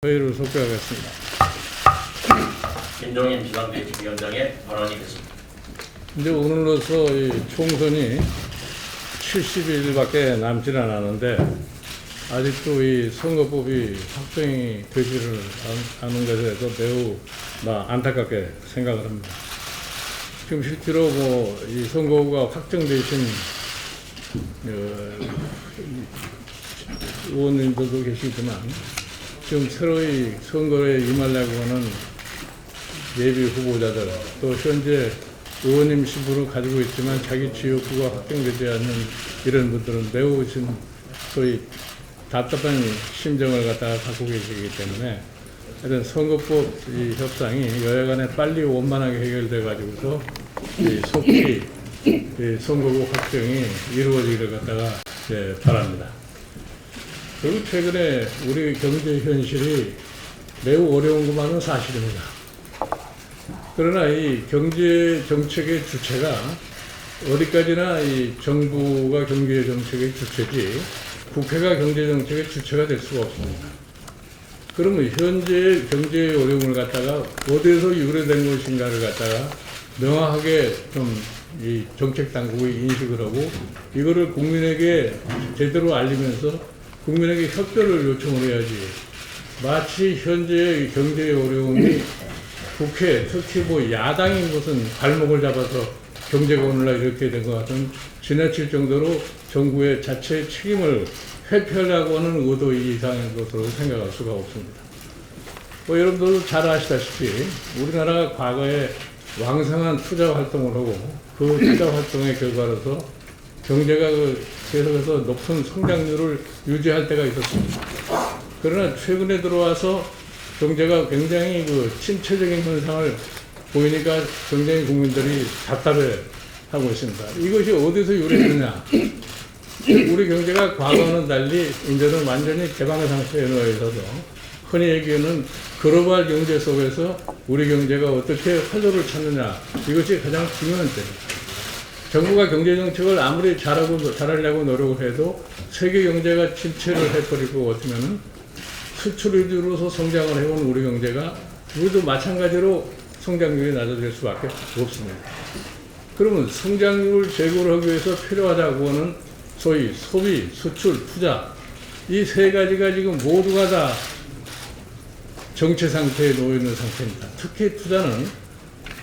회의를 속개하겠습니다. 김종인 비상대책위원장의 발언이 됐습니다. 이제 오늘로서 이 총선이 70일밖에 남질 않았는데 아직도 이 선거법이 확정이 되지를 않은 것에 대해서 매우 안타깝게 생각을 합니다. 지금 실제로 이 선거가 확정되신 의원님들도 계시지만 지금 새로이 선거에 임하려고 하는 예비 후보자들, 또 현재 의원님 신분을 가지고 있지만 자기 지역구가 확정되지 않는 이런 분들은 매우 지금 소위 답답한 심정을 갖고 계시기 때문에 하여튼 선거법 이 협상이 여야 간에 빨리 원만하게 해결돼 가지고서 속히 선거구 확정이 이루어지기를 바랍니다. 그리고 최근에 우리 경제 현실이 매우 어려운 것만은 사실입니다. 그러나 이 경제 정책의 주체가 어디까지나 이 정부가 경제 정책의 주체지 국회가 경제 정책의 주체가 될 수가 없습니다. 그러면 현재 경제의 어려움을 어디에서 유래된 것인가를 명확하게 이 정책 당국이 인식을 하고 이거를 국민에게 제대로 알리면서 국민에게 협조를 요청을 해야지. 마치 현재의 경제의 어려움이 국회, 특히 야당인 것은 발목을 잡아서 경제가 오늘날 이렇게 된 것 같은 지나칠 정도로 정부의 자체 책임을 회피하려고 하는 의도 이상의 것으로 생각할 수가 없습니다. 여러분들도 잘 아시다시피 우리나라가 과거에 왕성한 투자 활동을 하고 그 투자 활동의 결과로서 경제가 계속해서 높은 성장률을 유지할 때가 있었습니다. 그러나 최근에 들어와서 경제가 굉장히 침체적인 현상을 보이니까 굉장히 국민들이 답답해 하고 있습니다. 이것이 어디서 유래되느냐? 우리 경제가 과거와는 달리 이제는 완전히 개방 상태에 놓여 있어서 흔히 얘기하는 글로벌 경제 속에서 우리 경제가 어떻게 활로를 찾느냐, 이것이 가장 중요한 때입니다. 정부가 경제정책을 아무리 잘하려고 노력을 해도 세계 경제가 침체를 해버리고 어쩌면은 수출 위주로서 성장을 해온 우리 경제가 우리도 마찬가지로 성장률이 낮아질 수밖에 없습니다. 그러면 성장률을 제고를 하기 위해서 필요하다고 하는 소위 소비, 수출, 투자 이 세 가지가 지금 모두가 다 정체 상태에 놓여 있는 상태입니다. 특히 투자는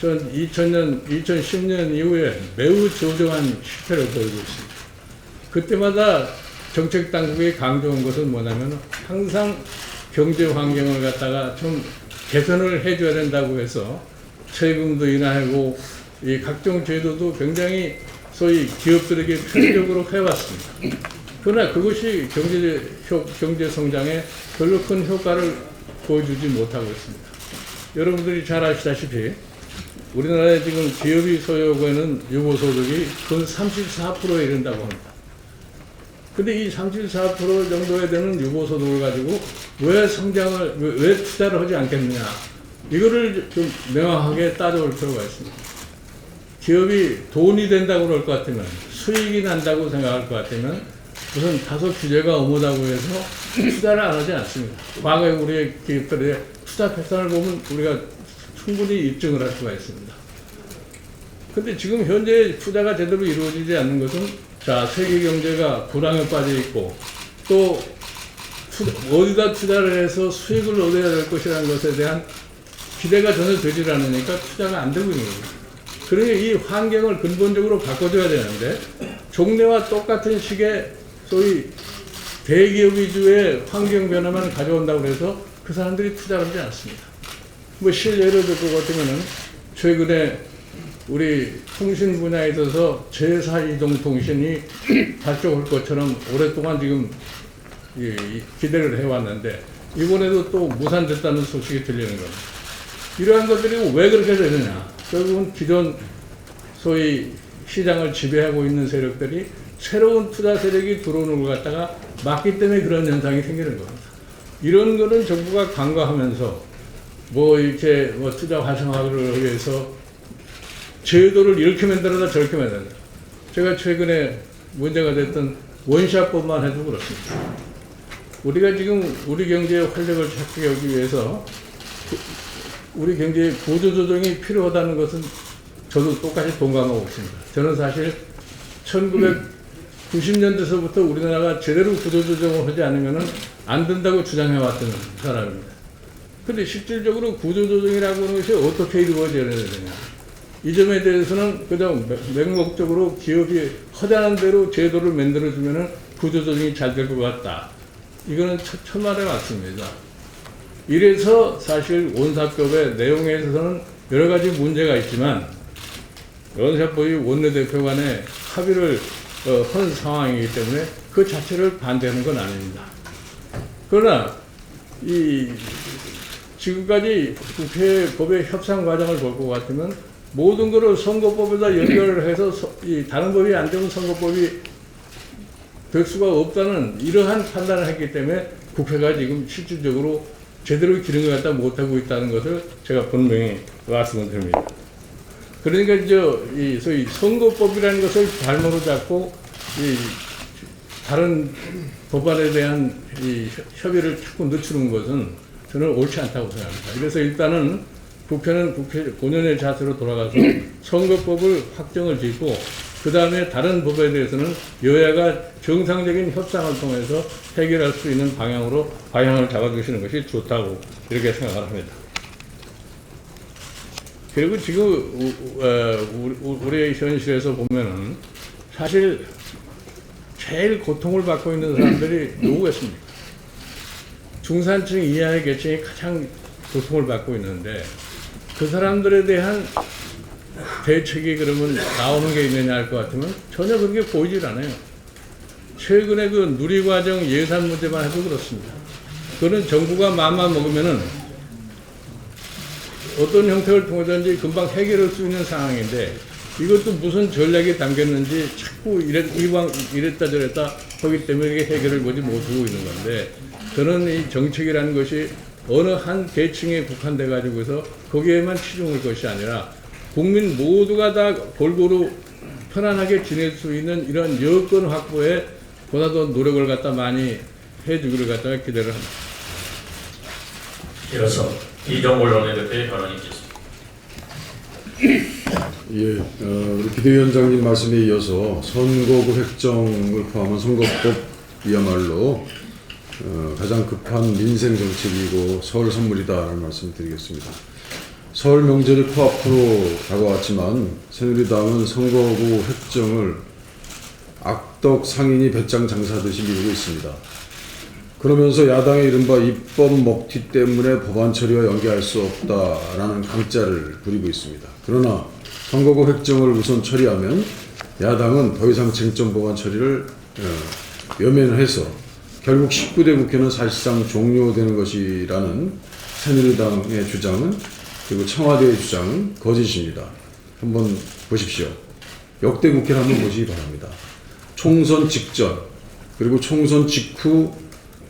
2010년 이후에 매우 저조한 실패를 보이고 있습니다. 그때마다 정책 당국이 강조한 것은 뭐냐면 항상 경제 환경을 좀 개선을 해줘야 된다고 해서 세금도 인하하고 이 각종 제도도 굉장히 소위 기업들에게 편의적으로 해왔습니다. 그러나 그것이 경제 성장에 별로 큰 효과를 보여주지 못하고 있습니다. 여러분들이 잘 아시다시피 우리나라에 지금 기업이 소유하고 있는 유보소득이 근 34%에 이른다고 합니다. 근데 이 34% 정도에 되는 유보소득을 가지고 왜 투자를 하지 않겠느냐. 이거를 좀 명확하게 따져볼 필요가 있습니다. 기업이 돈이 된다고 그럴 것 같으면, 수익이 난다고 생각할 것 같으면, 우선 다소 규제가 엄하다고 해서 투자를 안 하지 않습니다. 과거에 우리의 기업들의 투자 패턴을 보면 우리가 충분히 입증을 할 수가 있습니다. 근데 지금 현재 투자가 제대로 이루어지지 않는 것은 세계 경제가 불황에 빠져 있고 또 어디다 투자를 해서 수익을 얻어야 될 것이라는 것에 대한 기대가 전혀 되질 않으니까 투자가 안 되고 있는 겁니다. 그러니 이 환경을 근본적으로 바꿔줘야 되는데 종래와 똑같은 식의 소위 대기업 위주의 환경 변화만 가져온다고 해서 그 사람들이 투자를 하지 않습니다. 실례로 들 것 같으면은 최근에 우리 통신 분야에 있어서 제4이동통신이 발족할 것처럼 오랫동안 지금 기대를 해왔는데 이번에도 또 무산됐다는 소식이 들리는 겁니다. 이러한 것들이 왜 그렇게 되느냐? 결국은 기존 소위 시장을 지배하고 있는 세력들이 새로운 투자 세력이 들어오는 걸 막기 때문에 그런 현상이 생기는 겁니다. 이런 거는 정부가 간과하면서 투자 활성화를 위해서 제도를 이렇게 만들어라 저렇게 만들어라. 제가 최근에 문제가 됐던 원샷법만 해도 그렇습니다. 우리가 지금 우리 경제의 활력을 찾기 위해서 우리 경제의 구조조정이 필요하다는 것은 저도 똑같이 동감하고 있습니다. 저는 사실 1990년대서부터 우리나라가 제대로 구조조정을 하지 않으면 안 된다고 주장해왔던 사람입니다. 근데 실질적으로 구조조정이라고 하는 것이 어떻게 이루어져야 되느냐. 이 점에 대해서는 그냥 맹목적으로 기업이 허다한 대로 제도를 만들어주면 구조조정이 잘 될 것 같다. 이거는 천만에 맞습니다. 이래서 사실 원사법의 내용에 있어서는 여러 가지 문제가 있지만 원사법이 원내대표 간에 합의를 한 상황이기 때문에 그 자체를 반대하는 건 아닙니다. 그러나 지금까지 국회 법의 협상 과정을 볼 것 같으면 모든 것을 선거법에다 연결을 해서 다른 법이 안 되면 선거법이 될 수가 없다는 이러한 판단을 했기 때문에 국회가 지금 실질적으로 제대로 기능을 갖다 못하고 있다는 것을 제가 분명히 말씀을 드립니다. 그러니까 소위 선거법이라는 것을 발목으로 잡고 다른 법안에 대한 협의를 자꾸 늦추는 것은 저는 옳지 않다고 생각합니다. 그래서 일단은 국회는 국회 본연의 자세로 돌아가서 선거법을 확정을 짓고 그 다음에 다른 법에 대해서는 여야가 정상적인 협상을 통해서 해결할 수 있는 방향을 잡아주시는 것이 좋다고 이렇게 생각을 합니다. 그리고 지금 우리의 현실에서 보면은 사실 제일 고통을 받고 있는 사람들이 누구겠습니까? 중산층 이하의 계층이 가장 고통을 받고 있는데 그 사람들에 대한 대책이 그러면 나오는 게 있느냐 할 것 같으면 전혀 그런 게 보이질 않아요. 최근에 그 누리과정 예산 문제만 해도 그렇습니다. 그거는 정부가 마음만 먹으면은 어떤 형태를 통해서든지 금방 해결할 수 있는 상황인데 이것도 무슨 전략이 담겼는지 자꾸 이랬다 저랬다 하기 때문에 이게 해결을 보지 못하고 있는 건데 저는 이 정책이라는 것이 어느 한 계층에 국한돼 가지고서 거기에만 치중할 것이 아니라 국민 모두가 다 골고루 편안하게 지낼 수 있는 이런 여건 확보에 보다 더 노력을 갖다 많이 해주기를 갖다가 기대를 합니다. 이어서 이정골 원내대표의 발언이 있겠습니다. 예, 우리 비대위원장님 말씀에 이어서 선거구 획정을 포함한 선거법이야말로 가장 급한 민생 정책이고 설 선물이다라는 말씀을 드리겠습니다. 설 명절이 코앞으로 다가왔지만 새누리당은 선거구 획정을 악덕 상인이 배짱 장사하듯이 미루고 있습니다. 그러면서 야당의 이른바 입법 먹튀 때문에 법안 처리와 연계할 수 없다라는 강짜를 부리고 있습니다. 그러나 선거구 획정을 우선 처리하면 야당은 더 이상 쟁점 법안 처리를 외면해서 결국 19대 국회는 사실상 종료되는 것이라는 새누리당의 주장은 그리고 청와대의 주장은 거짓입니다. 한번 보십시오. 역대 국회를 한번 보시기 바랍니다. 총선 직전 그리고 총선 직후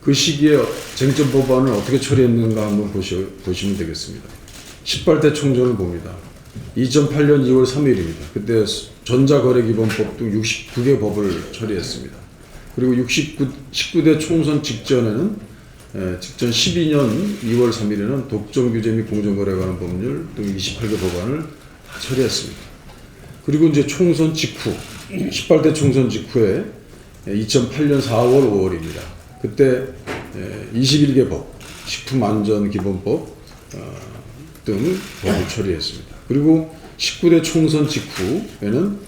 그 시기에 쟁점 법안을 어떻게 처리했는가 한번 보시면 되겠습니다. 18대 총선을 봅니다. 2008년 2월 3일입니다. 그때 전자거래기본법 등 69개 법을 처리했습니다. 그리고 19대 총선 직전에는 직전 12년 2월 3일에는 독점규제 및 공정거래에 관한 법률 등 28개 법안을 다 처리했습니다. 그리고 이제 총선 직후 18대 총선 직후에 2008년 4월 5월입니다. 그때 21개 법, 식품안전기본법 등 법을 처리했습니다. 그리고 19대 총선 직후에는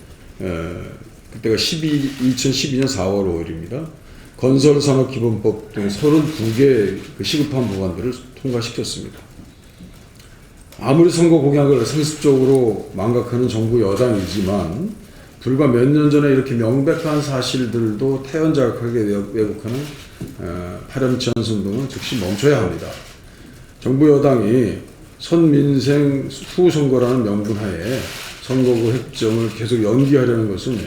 그때가 2012년 4월 5일입니다. 건설산업기본법 등 32개 시급한 법안들을 통과시켰습니다. 아무리 선거 공약을 상습적으로 망각하는 정부 여당이지만 불과 몇 년 전에 이렇게 명백한 사실들도 태연자극하게 왜곡하는 파렴치한 선동은 즉시 멈춰야 합니다. 정부 여당이 선민생 후선거라는 명분하에 선거구 획정을 계속 연기하려는 것은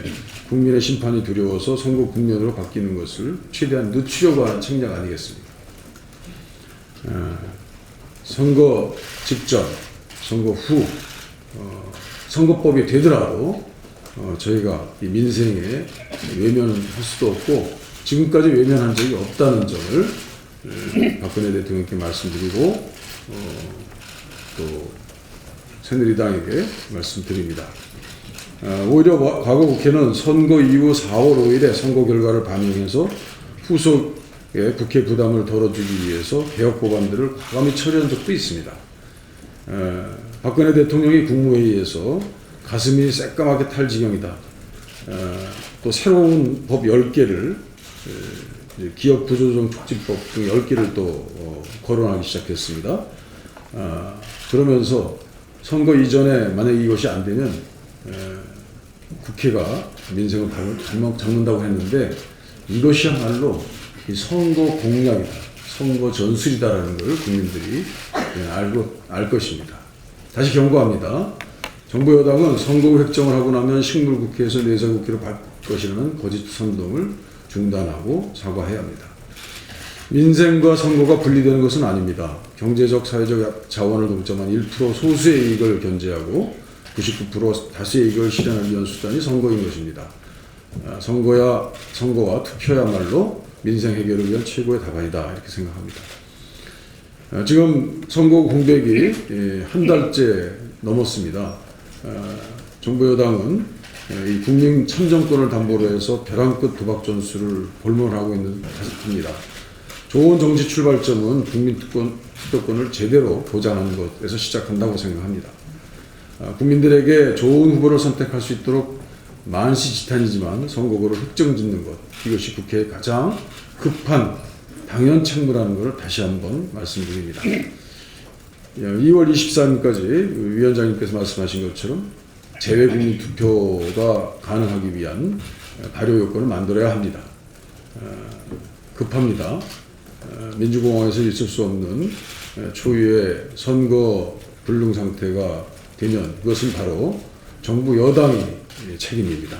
국민의 심판이 두려워서 선거 국면으로 바뀌는 것을 최대한 늦추려고 하는 책략 아니겠습니까? 선거 직전, 선거 후, 선거법이 되더라도 저희가 이 민생에 외면할 수도 없고 지금까지 외면한 적이 없다는 점을 박근혜 대통령께 말씀드리고 또 새누리당에게 말씀드립니다. 오히려 과거 국회는 선거 이후 4월 5일에 선거 결과를 반영해서 후속에 국회 부담을 덜어주기 위해서 개혁 법안들을 과감히 처리한 적도 있습니다. 박근혜 대통령이 국무회의에서 가슴이 새까맣게 탈 지경이다. 또 새로운 법 10개를 기업구조조정 촉진법 등 10개를 또 거론하기 시작했습니다. 그러면서 선거 이전에 만약 이것이 안 되면 국회가 민생을 잡는다고 했는데 이것이야말로 이 선거 공약이다, 선거 전술이다라는 걸 국민들이 알 것입니다. 다시 경고합니다. 정부 여당은 선거구 획정을 하고 나면 식물국회에서 내사국회로 바꿀 것이라는 거짓 선동을 중단하고 사과해야 합니다. 민생과 선거가 분리되는 것은 아닙니다. 경제적, 사회적 자원을 동점한 1% 소수의 이익을 견제하고 99% 다수의 이익을 실현하기 위한 수단이 선거인 것입니다. 선거와 투표야말로 민생 해결을 위한 최고의 답안이다 이렇게 생각합니다. 지금 선거 공백이 한 달째 넘었습니다. 정부 여당은 이 국민 참정권을 담보로 해서 벼랑 끝 도박 전술을 볼모하고 있는 탓입니다. 좋은 정치 출발점은 국민 투표권을 제대로 보장하는 것에서 시작한다고 생각합니다. 국민들에게 좋은 후보를 선택할 수 있도록 만시지탄이지만 선거구를 획정짓는 것, 이것이 국회의 가장 급한 당연 책무라는 것을 다시 한번 말씀드립니다. 2월 24일까지 위원장님께서 말씀하신 것처럼 재외국민 투표가 가능하기 위한 발효 요건을 만들어야 합니다. 급합니다. 민주공화에서 있을 수 없는 초유의 선거 불능 상태가 되면 그것은 바로 정부 여당이 책임입니다.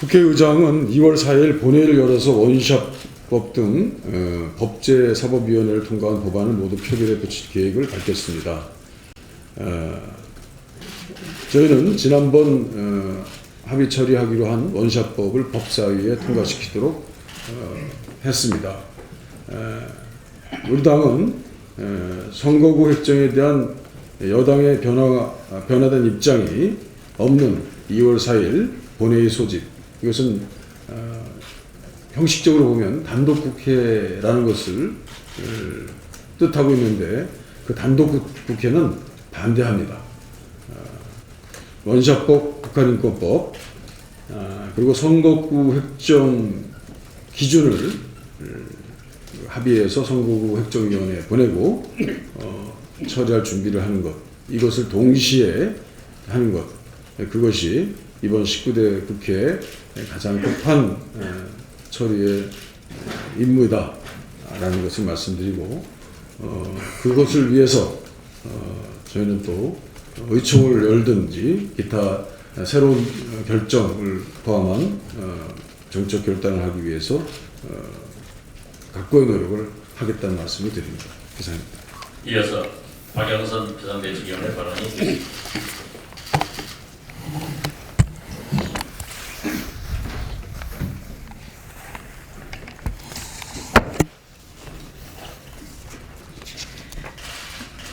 국회의장은 2월 4일 본회의를 열어서 원샷법 등 법제사법위원회를 통과한 법안을 모두 표결에 붙일 계획을 밝혔습니다. 저희는 지난번 합의 처리하기로 한 원샷법을 법사위에 통과시키도록 했습니다. 우리 당은 선거구 획정에 대한 여당의 변화된 입장이 없는 2월 4일 본회의 소집, 이것은 형식적으로 보면 단독국회라는 것을 뜻하고 있는데 그 단독국회는 반대합니다. 원샷법, 국가인권법, 그리고 선거구 획정 기준을 합의해서 선거구 획정위원회에 보내고 처리할 준비를 하는 것, 이것을 동시에 하는 것, 그것이 이번 19대 국회의 가장 급한 처리의 임무다라는 것을 말씀드리고, 그것을 위해서 저희는 또 의총을 열든지 기타 새로운 결정을 포함한 정책 결단을 하기 위해서 각고의 노력을 하겠다는 말씀을 드립니다. 이상입니다. 이어서 박영선 비상대책위원회 발언이 있습니다.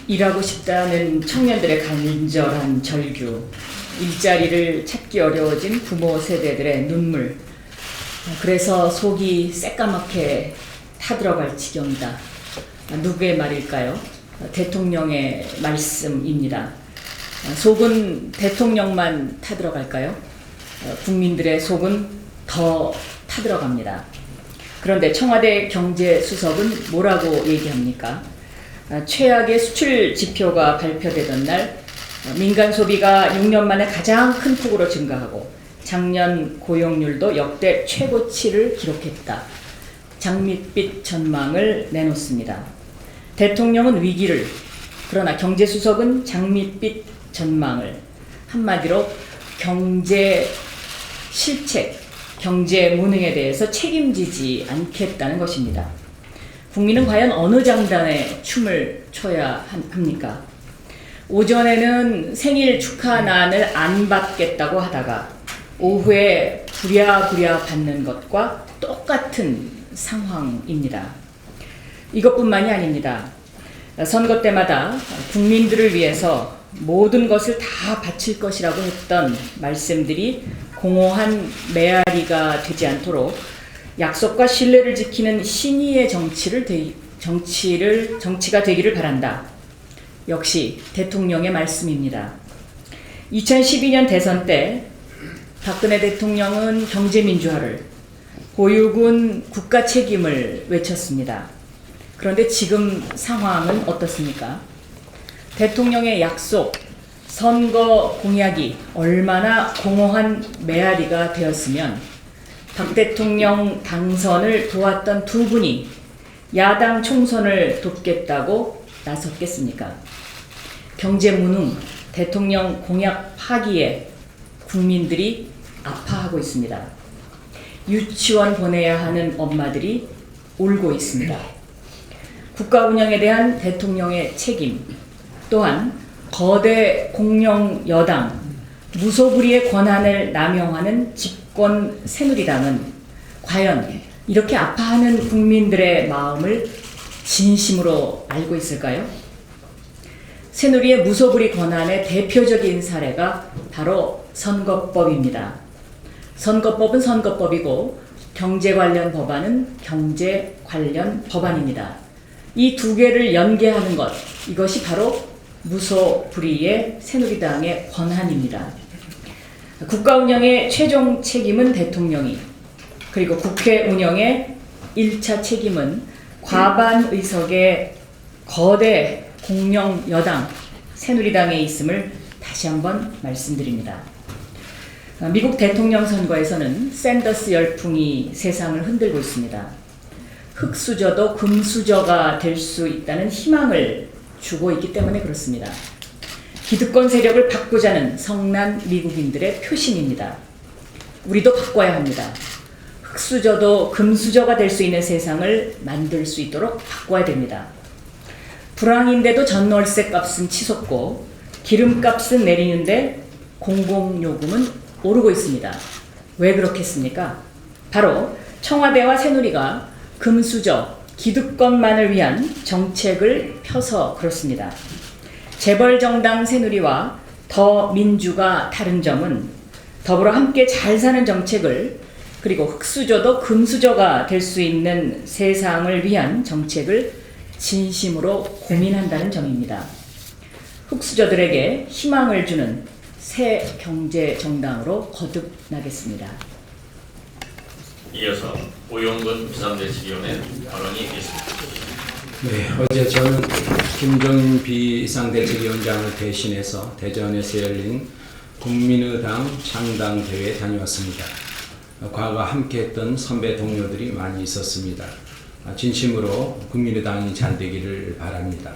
일하고 싶다는 청년들의 간절한 절규, 일자리를 찾기 어려워진 부모 세대들의 눈물, 그래서 속이 새까맣게 타들어갈 지경이다. 누구의 말일까요? 대통령의 말씀입니다. 속은 대통령만 타들어갈까요? 국민들의 속은 더 타들어갑니다. 그런데 청와대 경제수석은 뭐라고 얘기합니까? 최악의 수출 지표가 발표되던 날 민간 소비가 6년 만에 가장 큰 폭으로 증가하고 작년 고용률도 역대 최고치를 기록했다. 장밋빛 전망을 내놓습니다. 대통령은 위기를, 그러나 경제수석은 장밋빛 전망을, 한마디로 경제 실책, 경제 무능에 대해서 책임지지 않겠다는 것입니다. 국민은 과연 어느 장단에 춤을 춰야 합니까? 오전에는 생일 축하난을 안 받겠다고 하다가 오후에 부랴부랴 받는 것과 똑같은 상황입니다. 이것뿐만이 아닙니다. 선거 때마다 국민들을 위해서 모든 것을 다 바칠 것이라고 했던 말씀들이 공허한 메아리가 되지 않도록 약속과 신뢰를 지키는 신의의 정치가 되기를 바란다. 역시 대통령의 말씀입니다. 2012년 대선 때 박근혜 대통령은 경제민주화를, 보육은 국가 책임을 외쳤습니다. 그런데 지금 상황은 어떻습니까? 대통령의 약속, 선거 공약이 얼마나 공허한 메아리가 되었으면 박 대통령 당선을 도왔던 두 분이 야당 총선을 돕겠다고 나섰겠습니까? 경제 무능, 대통령 공약 파기에 국민들이 아파하고 있습니다. 유치원 보내야 하는 엄마들이 울고 있습니다. 국가 운영에 대한 대통령의 책임, 또한 거대 공룡 여당, 무소불위의 권한을 남용하는 집권 새누리당은 과연 이렇게 아파하는 국민들의 마음을 진심으로 알고 있을까요? 새누리의 무소불위 권한의 대표적인 사례가 바로 선거법입니다. 선거법은 선거법이고 경제 관련 법안은 경제 관련 법안입니다. 이 두 개를 연계하는 것, 이것이 바로 무소불위의 새누리당의 권한입니다. 국가 운영의 최종 책임은 대통령이, 그리고 국회 운영의 1차 책임은 과반 의석의 거대 공룡 여당 새누리당에 있음을 다시 한번 말씀드립니다. 미국 대통령 선거에서는 샌더스 열풍이 세상을 흔들고 있습니다. 흑수저도 금수저가 될 수 있다는 희망을 주고 있기 때문에 그렇습니다. 기득권 세력을 바꾸자는 성난 미국인들의 표심입니다. 우리도 바꿔야 합니다. 흑수저도 금수저가 될 수 있는 세상을 만들 수 있도록 바꿔야 됩니다. 불황인데도 전월세 값은 치솟고 기름값은 내리는데 공공요금은 오르고 있습니다. 왜 그렇겠습니까? 바로 청와대와 새누리가 금수저, 기득권만을 위한 정책을 펴서 그렇습니다. 재벌정당 새누리와 더민주가 다른 점은 더불어 함께 잘 사는 정책을, 그리고 흑수저도 금수저가 될 수 있는 세상을 위한 정책을 진심으로 고민한다는 점입니다. 흑수저들에게 희망을 주는 새 경제 정당으로 거듭나겠습니다. 이어서 오용근 비상대책위원회 발언이 있겠습니다. 네, 어제 저는 김종인 비상대책위원장을 대신해서 대전에서 열린 국민의당 창당대회에 다녀왔습니다. 과거 함께했던 선배 동료들이 많이 있었습니다. 진심으로 국민의당이 잘 되기를 바랍니다.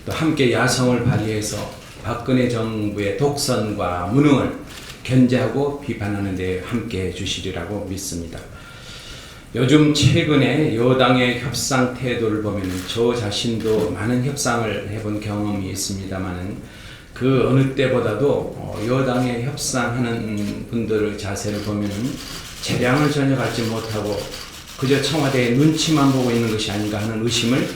또 함께 야성을 발휘해서 박근혜 정부의 독선과 무능을 견제하고 비판하는 데 함께해 주시리라고 믿습니다. 요즘 최근에 여당의 협상 태도를 보면 저 자신도 많은 협상을 해본 경험이 있습니다만 그 어느 때보다도 여당의 협상하는 분들의 자세를 보면 재량을 전혀 갖지 못하고 그저 청와대의 눈치만 보고 있는 것이 아닌가 하는 의심을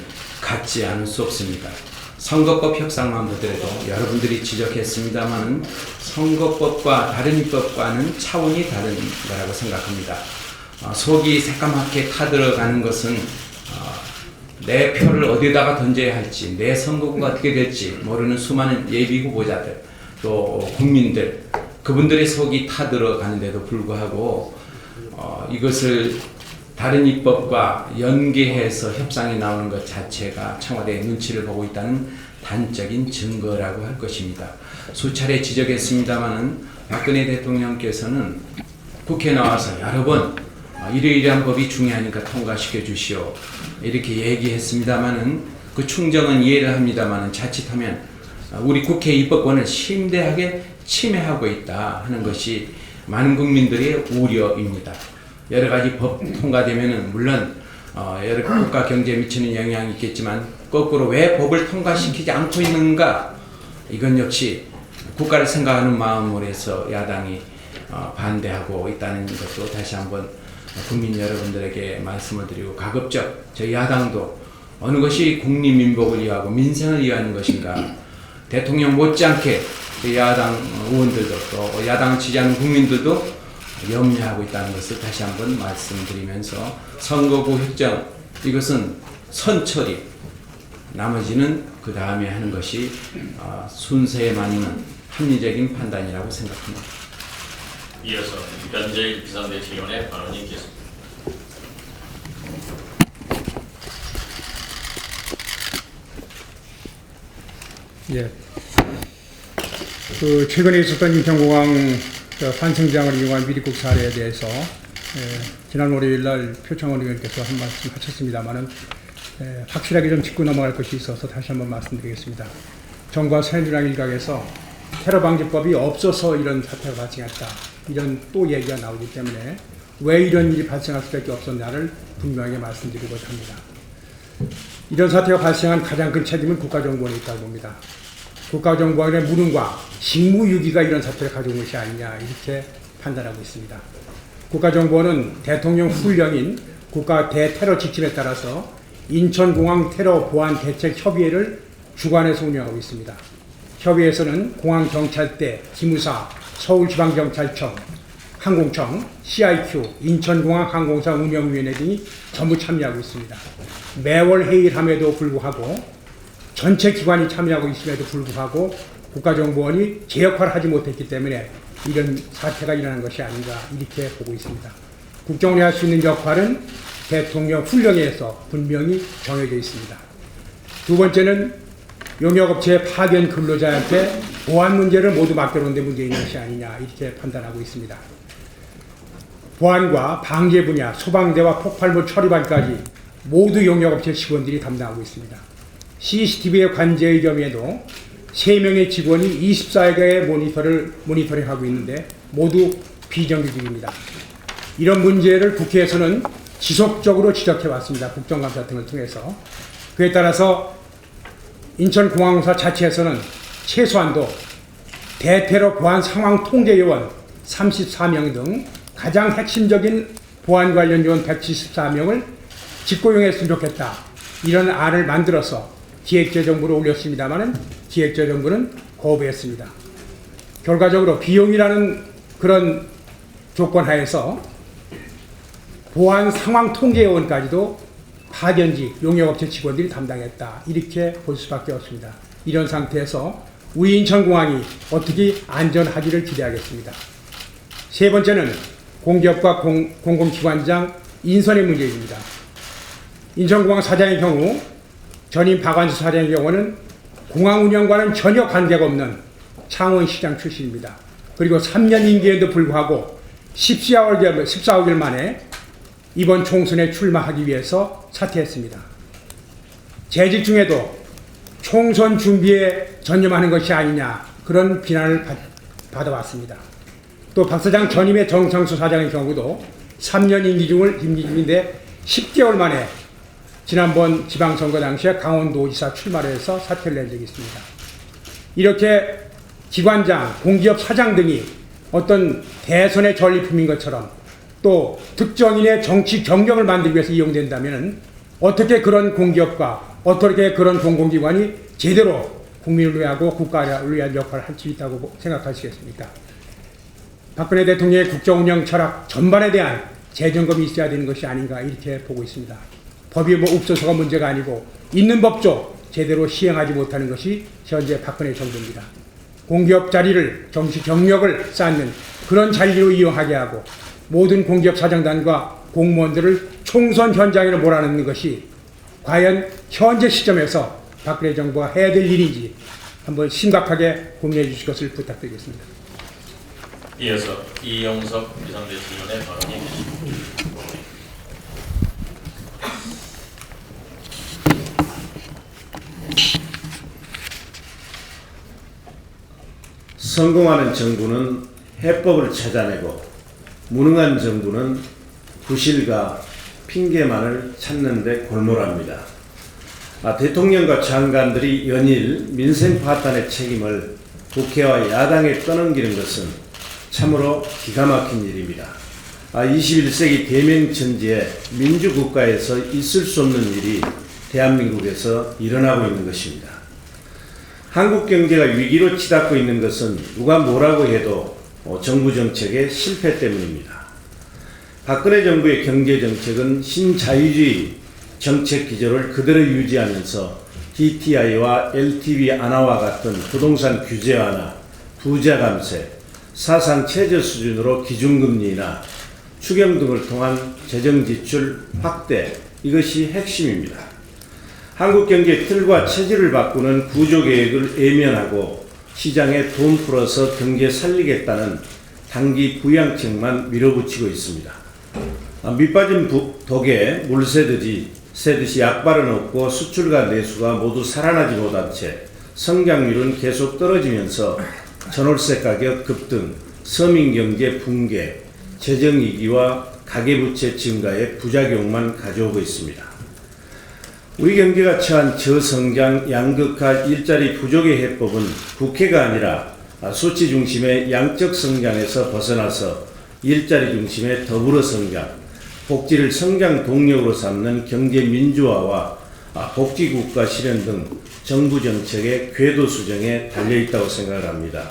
갖지 않을 수 없습니다. 선거법 협상만 보더라도 여러분들이 지적했습니다만 선거법과 다른 입법과는 차원이 다른 거라고 생각합니다. 속이 새까맣게 타들어가는 것은 내 표를 어디다가 던져야 할지, 내 선거구가 어떻게 될지 모르는 수많은 예비 후보자들, 또 국민들, 그분들의 속이 타들어가는데도 불구하고 이것을 다른 입법과 연계해서 협상이 나오는 것 자체가 청와대의 눈치를 보고 있다는 단적인 증거라고 할 것입니다. 수차례 지적했습니다마는 박근혜 대통령께서는 국회에 나와서 여러 번 이러이러한 법이 중요하니까 통과시켜 주시오 이렇게 얘기했습니다마는 그 충정은 이해를 합니다마는 자칫하면 우리 국회 입법권을 심대하게 침해하고 있다 하는 것이 많은 국민들의 우려입니다. 여러 가지 법 통과되면은 물론 여러 국가 경제에 미치는 영향이 있겠지만 거꾸로 왜 법을 통과시키지 않고 있는가? 이건 역시 국가를 생각하는 마음으로 해서 야당이 반대하고 있다는 것도 다시 한번 국민 여러분들에게 말씀을 드리고 가급적 저희 야당도 어느 것이 국민민복을 위하고 민생을 위하는 것인가 대통령 못지않게 저희 야당 의원들도 또 야당을 지지하는 국민들도 염려하고 있다는 것을 다시 한번 말씀드리면서 선거구 획정 이것은 선처리 나머지는 그 다음에 하는 것이 순서에 맞는 합리적인 판단이라고 생각합니다. 이어서 변재일 비상대책위원회 발언이 있겠습니다. 예. 최근에 있었던 인천공항 환승장을 이용한 미리국 사례에 대해서 지난 월요일 날 표창원 의원께서 한 말씀 하셨습니다만은 확실하게 좀 짚고 넘어갈 것이 있어서 다시 한번 말씀드리겠습니다. 정부와 새누리당 일각에서 테러방지법이 없어서 이런 사태가 발생했다. 이런 또 얘기가 나오기 때문에 왜 이런 일이 발생할 수밖에 없었냐를 분명하게 말씀드리고자 합니다. 이런 사태가 발생한 가장 큰 책임은 국가정보원에 있다고 봅니다. 국가정보원의 무능과 직무유기가 이런 사태를 가져온 것이 아니냐 이렇게 판단하고 있습니다. 국가정보원은 대통령 훈령인 국가 대테러 지침에 따라서 인천공항 테러 보안 대책 협의회를 주관해서 운영하고 있습니다. 협의회에서는 공항경찰대, 기무사, 서울지방경찰청, 항공청, CIQ, 인천공항 항공사 운영위원회 등이 전부 참여하고 있습니다. 매월 회의를 함에도 불구하고 전체 기관이 참여하고 있음에도 불구하고 국가정보원이 제 역할을 하지 못했기 때문에 이런 사태가 일어난 것이 아닌가 이렇게 보고 있습니다. 국정원이 할 수 있는 역할은 대통령 훈령에서 분명히 정해져 있습니다. 두 번째는 용역업체 파견 근로자한테 보안 문제를 모두 맡겨놓은 데 문제 있는 것이 아니냐 이렇게 판단하고 있습니다. 보안과 방제 분야, 소방대와 폭발물 처리반까지 모두 용역업체 직원들이 담당하고 있습니다. CCTV의 관제의 경우에도 3명의 직원이 24일간의 모니터링하고 있는데 모두 비정규직입니다. 이런 문제를 국회에서는 지속적으로 지적해왔습니다. 국정감사 등을 통해서. 그에 따라서 인천공항사 자체에서는 최소한도 대테러 보안 상황 통제요원 34명 등 가장 핵심적인 보안 관련 요원 174명을 직고용했으면 좋겠다. 이런 안을 만들어서 기획재정부로 올렸습니다만 기획재정부는 거부했습니다. 결과적으로 비용이라는 그런 조건 하에서 보안 상황 통제요원까지도 파견직 용역업체 직원들이 담당했다. 이렇게 볼 수밖에 없습니다. 이런 상태에서 우리 인천공항이 어떻게 안전하기를 기대하겠습니다. 세 번째는 공기업과 공공기관장 인선의 문제입니다. 인천공항 사장의 경우 전임 박완수 사장의 경우는 공항 운영과는 전혀 관계가 없는 창원시장 출신입니다. 그리고 3년 임기에도 불구하고 14개월 만에 이번 총선에 출마하기 위해서 사퇴했습니다. 재직 중에도 총선 준비에 전념하는 것이 아니냐 그런 비난을 받아왔습니다. 또 박 사장 전임의 정상수 사장의 경우도 3년 임기 중인데 10개월 만에 지난번 지방선거 당시에 강원도지사 출마를 해서 사퇴를 낸 적이 있습니다. 이렇게 기관장, 공기업 사장 등이 어떤 대선의 전리품인 것처럼 또 특정인의 정치 경력을 만들기 위해서 이용된다면 어떻게 그런 공기업과 어떻게 그런 공공기관이 제대로 국민을 위하고 국가를 위한 역할을 할 수 있다고 생각하시겠습니까? 박근혜 대통령의 국정운영 철학 전반에 대한 재점검이 있어야 되는 것이 아닌가 이렇게 보고 있습니다. 법이 없어서가 문제가 아니고 있는 법조 제대로 시행하지 못하는 것이 현재 박근혜 정부입니다. 공기업 자리를 정치 경력을 쌓는 그런 자리로 이용하게 하고 모든 공기업 사장단과 공무원들을 총선 현장으로 몰아넣는 것이 과연 현재 시점에서 박근혜 정부가 해야 될 일인지 한번 심각하게 고민해 주실 것을 부탁드리겠습니다. 이어서 이영석 비상대책위원회 발언이 있겠습니다. 성공하는 정부는 해법을 찾아내고 무능한 정부는 부실과 핑계만을 찾는 데 골몰합니다. 대통령과 장관들이 연일 민생 파탄의 책임을 국회와 야당에 떠넘기는 것은 참으로 기가 막힌 일입니다. 21세기 대명천지에 민주국가에서 있을 수 없는 일이 대한민국에서 일어나고 있는 것입니다. 한국 경제가 위기로 치닫고 있는 것은 누가 뭐라고 해도 정부 정책의 실패 때문입니다. 박근혜 정부의 경제정책은 신자유주의 정책 기조를 그대로 유지하면서 DTI와 LTV 완화와 같은 부동산 규제 완화, 부자 감세, 사상 최저 수준으로 기준금리나 추경 등을 통한 재정지출 확대, 이것이 핵심입니다. 한국 경제의 틀과 체질을 바꾸는 구조개혁을 외면하고 시장에 돈 풀어서 경제 살리겠다는 단기 부양책만 밀어붙이고 있습니다. 밑빠진 독에 물 새듯이 약발은 없고 수출과 내수가 모두 살아나지 못한 채 성장률은 계속 떨어지면서 전월세 가격 급등, 서민경제 붕괴, 재정위기와 가계부채 증가의 부작용만 가져오고 있습니다. 우리 경제가 처한 저성장, 양극화, 일자리 부족의 해법은 국회가 아니라 수치 중심의 양적 성장에서 벗어나서 일자리 중심의 더불어 성장, 복지를 성장 동력으로 삼는 경제 민주화와 복지국가 실현 등 정부 정책의 궤도 수정에 달려있다고 생각을 합니다.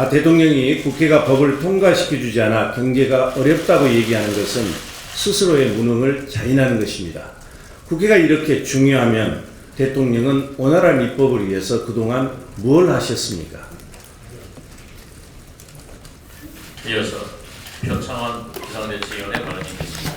대통령이 국회가 법을 통과시켜주지 않아 경제가 어렵다고 얘기하는 것은 스스로의 무능을 자인하는 것입니다. 국회가 이렇게 중요하면 대통령은 원활한 입법을 위해서 그동안 뭘 하셨습니까? 이어서 표창원 비상대책위원회 발언이 있겠습니다.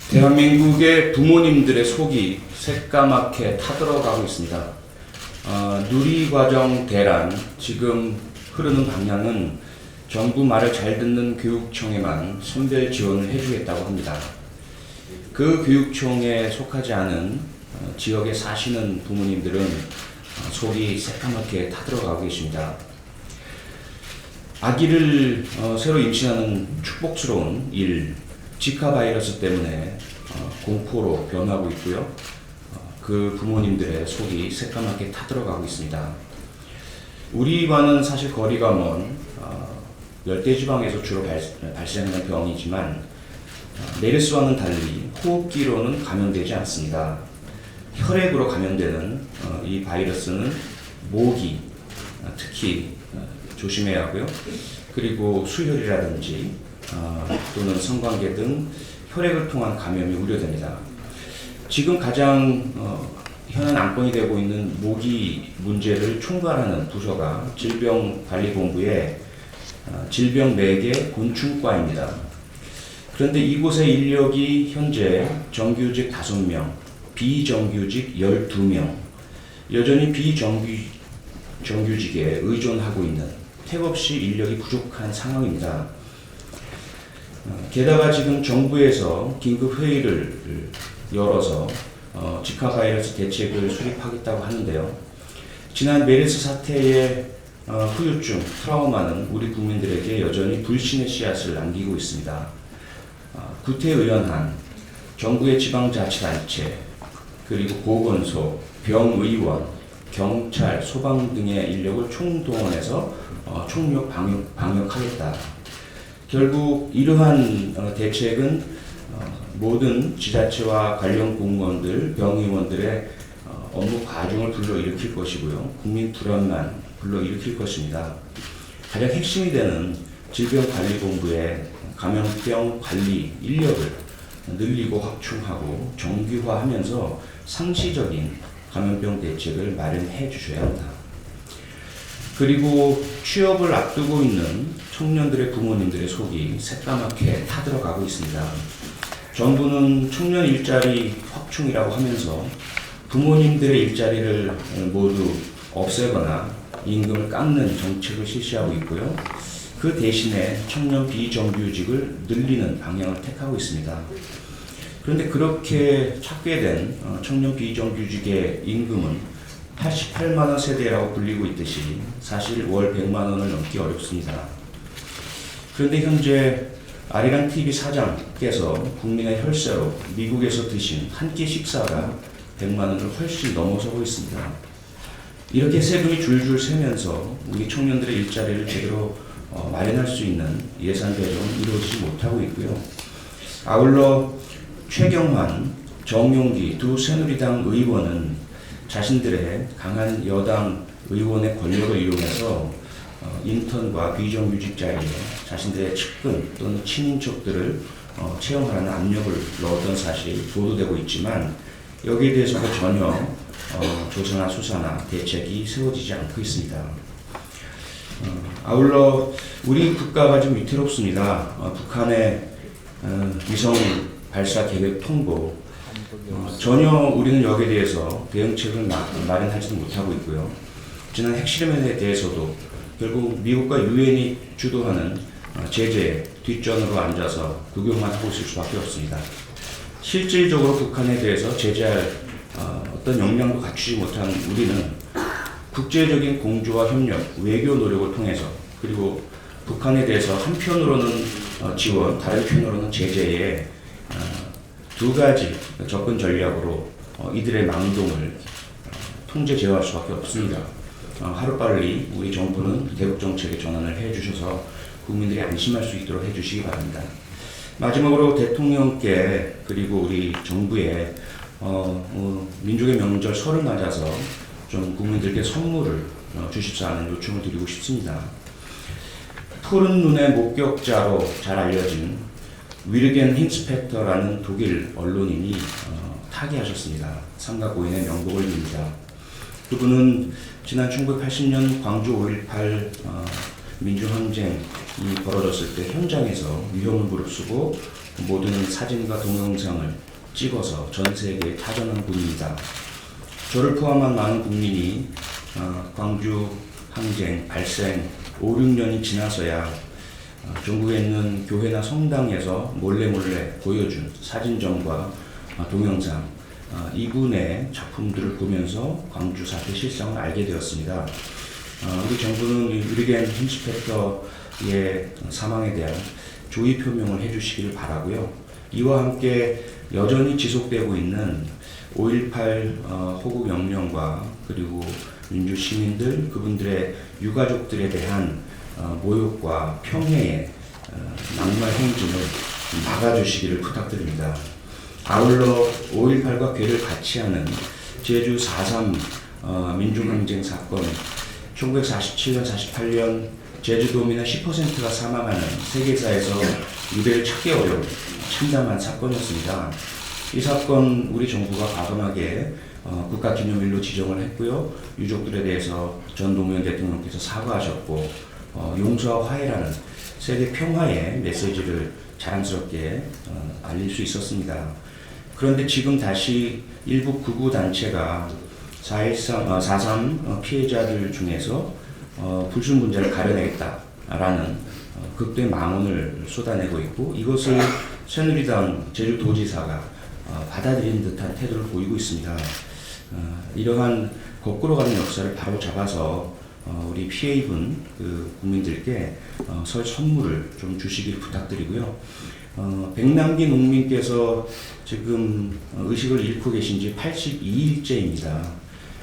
대한민국의 부모님들의 속이 새까맣게 타들어가고 있습니다. 누리과정 대란, 지금 흐르는 방향은 정부 말을 잘 듣는 교육청에만 선별 지원을 해주겠다고 합니다. 그 교육청에 속하지 않은 지역에 사시는 부모님들은 속이 새까맣게 타들어가고 계십니다. 아기를 새로 임신하는 축복스러운 일, 지카 바이러스 때문에 공포로 변하고 있고요. 그 부모님들의 속이 새까맣게 타들어가고 있습니다. 우리와는 사실 거리가 먼 열대지방에서 주로 발생하는 병이지만 메르스와는 달리 호흡기로는 감염되지 않습니다. 혈액으로 감염되는 이 바이러스는 모기, 특히 조심해야 하고요. 그리고 수혈이라든지 또는 성관계 등 혈액을 통한 감염이 우려됩니다. 지금 가장 현안 안건이 되고 있는 모기 문제를 총괄하는 부서가 질병관리본부의 질병매개 곤충과입니다. 그런데 이곳의 인력이 현재 정규직 5명, 비정규직 12명, 여전히 비정규직에 의존하고 있는 택없이 인력이 부족한 상황입니다. 게다가 지금 정부에서 긴급 회의를 열어서 지카 바이러스 대책을 수립하겠다고 하는데요. 지난 메르스 사태의 후유증, 트라우마는 우리 국민들에게 여전히 불신의 씨앗을 남기고 있습니다. 구태의원한, 정부의 지방자치단체, 그리고 보건소, 병의원, 경찰, 소방 등의 인력을 총동원해서 총력 방역하겠다. 결국 이러한 대책은 모든 지자체와 관련 공무원들, 병의원들의 업무 과중을 불러일으킬 것이고요. 국민 불안만 불러일으킬 것입니다. 가장 핵심이 되는 질병관리본부의 감염병 관리 인력을 늘리고 확충하고 정규화하면서 상시적인 감염병 대책을 마련해 주셔야 합니다. 그리고 취업을 앞두고 있는 청년들의 부모님들의 속이 새까맣게 타들어가고 있습니다. 정부는 청년 일자리 확충이라고 하면서 부모님들의 일자리를 모두 없애거나 임금을 깎는 정책을 실시하고 있고요. 그 대신에 청년 비정규직을 늘리는 방향을 택하고 있습니다. 그런데 그렇게 찾게 된 청년 비정규직의 임금은 88만 원 세대라고 불리고 있듯이 사실 월 100만 원을 넘기 어렵습니다. 그런데 현재 아리랑 TV 사장께서 국민의 혈세로 미국에서 드신 한 끼 식사가 100만 원을 훨씬 넘어서고 있습니다. 이렇게 세금이 줄줄 새면서 우리 청년들의 일자리를 제대로 마련할 수 있는 예산 배정은 이루어지지 못하고 있고요. 아울러 최경환, 정용기 두 새누리당 의원은 자신들의 강한 여당 의원의 권력을 이용해서 인턴과 비정규직자에게 자신들의 측근 또는 친인척들을 채용하라는 압력을 넣었던 사실이 보도되고 있지만 여기에 대해서도 전혀 조사나 수사나 대책이 세워지지 않고 있습니다. 아울러 우리 국가가 좀 위태롭습니다. 북한의 위성 발사 계획 통보 전혀 우리는 여기에 대해서 대응책을 마련하지도 못하고 있고요. 지난 핵실험에 대해서도 결국 미국과 유엔이 주도하는 제재에 뒷전으로 앉아서 구경만 하고 있을 수밖에 없습니다. 실질적으로 북한에 대해서 제재할 어떤 역량도 갖추지 못한 우리는 국제적인 공조와 협력, 외교 노력을 통해서 그리고 북한에 대해서 한편으로는 지원, 다른 편으로는 제재에 두 가지 접근 전략으로 이들의 망동을 통제 제어할 수밖에 없습니다. 하루빨리 우리 정부는 대북 정책에 전환을 해주셔서 국민들이 안심할 수 있도록 해주시기 바랍니다. 마지막으로 대통령께 그리고 우리 정부에 민족의 명절 설을 맞아서 좀 국민들께 선물을 주십사 하는 요청을 드리고 싶습니다. 푸른 눈의 목격자로 잘 알려진 위르겐 힌스펙터라는 독일 언론인이 타계하셨습니다. 삼가 고인의 명복을 빕니다. 그분은 지난 1980년 광주 5.18 민주항쟁이 벌어졌을 때 현장에서 위험을 무릅쓰고 모든 사진과 동영상을 찍어서 전 세계에 타전한 분입니다. 저를 포함한 많은 국민이 광주 항쟁 발생 5, 6년이 지나서야 전국에 있는 교회나 성당에서 몰래 보여준 사진전과 동영상 이분의 작품들을 보면서 광주 사태 실상을 알게 되었습니다. 우리 정부는 위르겐 힌스펙터의 사망에 대한 조의 표명을 해주시길 바라고요. 이와 함께 여전히 지속되고 있는 5.18 호국영령과 그리고 민주 시민들 그분들의 유가족들에 대한 모욕과 평해의 낙마 행진을 막아주시기를 부탁드립니다. 아울러 5.18과 괴를 같이 하는 제주 4.3 민중항쟁 사건 1947년, 48년 제주도민의 10%가 사망하는 세계사에서 유대를 찾기 어려운 참담한 사건이었습니다. 이 사건 우리 정부가 과감하게 국가기념일로 지정을 했고요. 유족들에 대해서 전 노무현 대통령께서 사과하셨고 용서와 화해라는 세계 평화의 메시지를 자랑스럽게 알릴 수 있었습니다. 그런데 지금 다시 일부 극우 단체가 4.3 피해자들 중에서 불순분자를 가려내겠다라는 극도의 망언을 쏟아내고 있고 이것을 새누리당 제주도지사가 받아들이는 듯한 태도를 보이고 있습니다. 이러한 거꾸로 가는 역사를 바로 잡아서 우리 피해 입은 국민들께 설 선물을 좀 주시길 부탁드리고요. 백남기 농민께서 지금 의식을 잃고 계신 지 82일째입니다.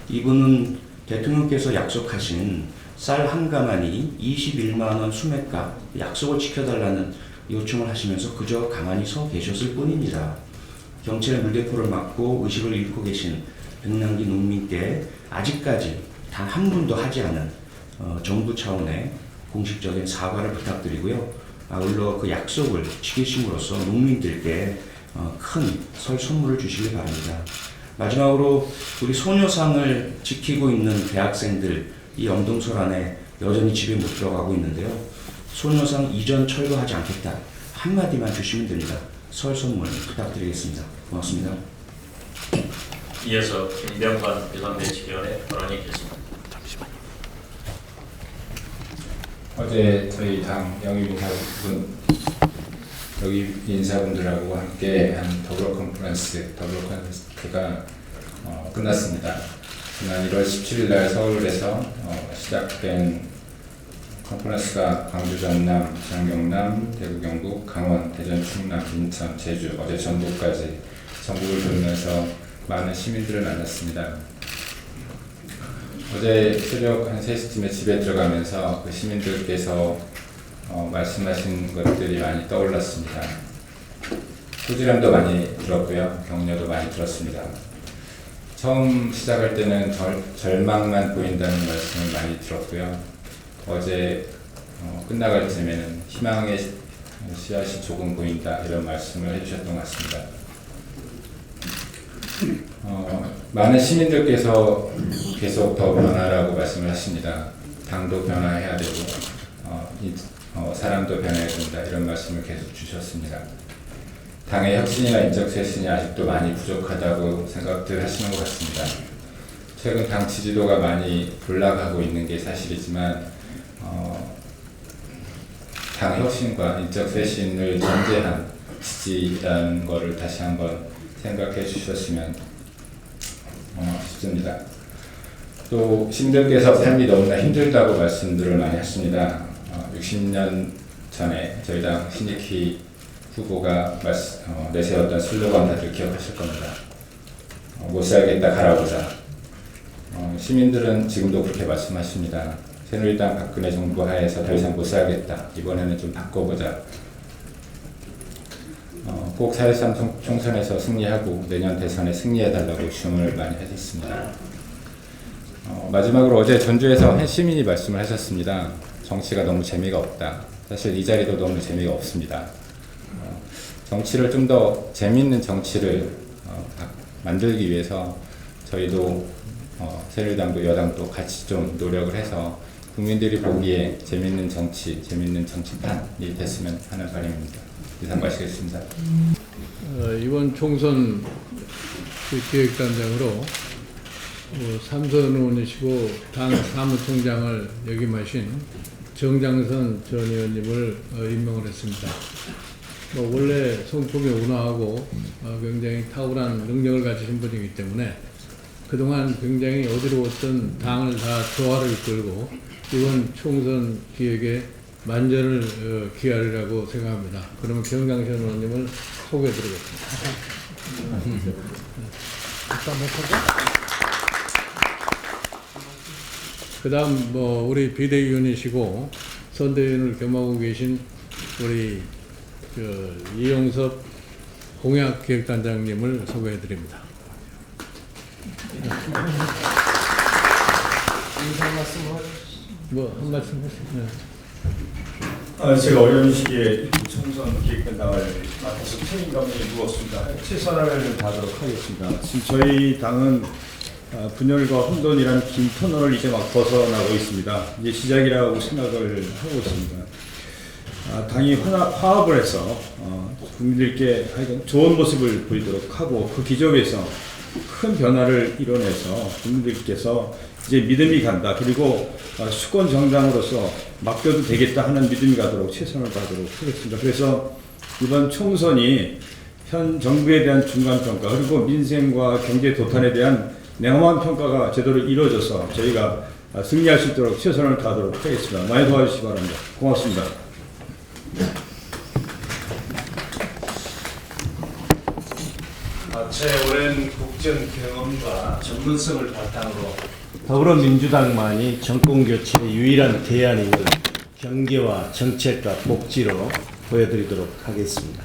이분은 대통령께서 약속하신 쌀 한 가마니 21만원 수매값 약속을 지켜달라는 요청을 하시면서 그저 가만히 서 계셨을 뿐입니다. 경찰의 물대포를 맞고 의식을 잃고 계신 백남기 농민께 아직까지 단 한 분도 하지 않은 정부 차원의 공식적인 사과를 부탁드리고요. 아울러 그 약속을 지키심으로써 농민들께 큰 설 선물을 주시기 바랍니다. 마지막으로 우리 소녀상을 지키고 있는 대학생들 이 영동설 안에 여전히 집에 못 들어가고 있는데요. 소녀상 이전 철거하지 않겠다 한마디만 주시면 됩니다. 설 선물 부탁드리겠습니다. 고맙습니다. 이어서 김병관 비상대책위원회 발언이 있겠습니다. 어제 저희 당 영입 인사분들하고 함께 한 더불어 컨퍼런스가 끝났습니다. 지난 1월 17일 날 서울에서 시작된 컨퍼런스가 광주, 전남, 장경남, 대구, 경북, 강원, 대전, 충남, 인천, 제주, 어제 전북까지 전국을 돌면서 많은 시민들을 만났습니다. 어제 새벽 한 3시쯤에 집에 들어가면서 그 시민들께서 말씀하신 것들이 많이 떠올랐습니다. 소지람도 많이 들었고요. 격려도 많이 들었습니다. 처음 시작할 때는 절망만 보인다는 말씀을 많이 들었고요. 어제 끝나갈 쯤에는 희망의 씨앗이 조금 보인다 이런 말씀을 해주셨던 것 같습니다. 많은 시민들께서 계속 더 변화라고 말씀을 하십니다. 당도 변화해야 되고 사람도 변해야 된다 이런 말씀을 계속 주셨습니다. 당의 혁신이나 인적 쇄신이 아직도 많이 부족하다고 생각들 하시는 것 같습니다. 최근 당 지지도가 많이 올라가고 있는 게 사실이지만 당 혁신과 인적 쇄신을 전제한 지지라는 것을 다시 한번 생각해 주셨으면 싶습니다. 또 시민들께서 삶이 너무나 힘들다고 말씀들을 많이 하십니다. 60년 전에 저희 당 신익희 후보가 내세웠던 슬로건 다들 기억하실 겁니다. 못 살겠다 가라보자. 시민들은 지금도 그렇게 말씀하십니다. 새누리당 박근혜 정부 하에서 더 이상 못 살겠다. 이번에는 좀 바꿔보자. 꼭 4.13 총선에서 승리하고 내년 대선에 승리해달라고 주문을 많이 하셨습니다. 마지막으로 어제 전주에서 한 시민이 말씀을 하셨습니다. 정치가 너무 재미가 없다. 사실 이 자리도 너무 재미가 없습니다. 정치를 좀 더 재미있는 정치를 만들기 위해서 저희도 새누리당도 여당도 같이 좀 노력을 해서 국민들이 보기에 재미있는 정치, 재미있는 정치판이 됐으면 하는 바람입니다. 이상 마치겠습니다. 이번 총선 기획단장으로 삼선 의원이시고 당 사무총장을 역임하신 정장선 전 의원님을 임명을 했습니다. 원래 성품이 온화하고 굉장히 탁월한 능력을 가지신 분이기 때문에 그동안 굉장히 어지러웠던 당을 다 조화를 이끌고 이번 총선 기획에 만전을 기하리라고 생각합니다. 그러면 정장선 의원님을 소개해드리겠습니다. 그 다음 우리 비대위원이시고 선대위원을 겸하고 계신 우리 이용섭 공약기획단장님을 소개해드립니다. 한 말씀 하시죠. 제가 어려운 시기에 총선 기획단장을 맡아서 책임감이 무겁습니다. 최선을 다하도록 하겠습니다. 지금 저희 당은 분열과 혼돈이라는 긴 터널을 이제 막 벗어나고 있습니다. 이제 시작이라고 생각을 하고 있습니다. 당이 화합을 해서 국민들께 하여간 좋은 모습을 보이도록 하고 그 기적에서 큰 변화를 이뤄내서 국민들께서 이제 믿음이 간다. 그리고 수권 정당으로서 맡겨도 되겠다 하는 믿음이 가도록 최선을 다하도록 하겠습니다. 그래서 이번 총선이 현 정부에 대한 중간평가 그리고 민생과 경제 도탄에 대한 냉엄한 평가가 제대로 이루어져서 저희가 승리할 수 있도록 최선을 다하도록 하겠습니다. 많이 도와주시기 바랍니다. 고맙습니다. 제 오랜 국정 경험과 전문성을 바탕으로 더불어민주당만이 정권교체의 유일한 대안인 경제와 정책과 복지로 보여드리도록 하겠습니다.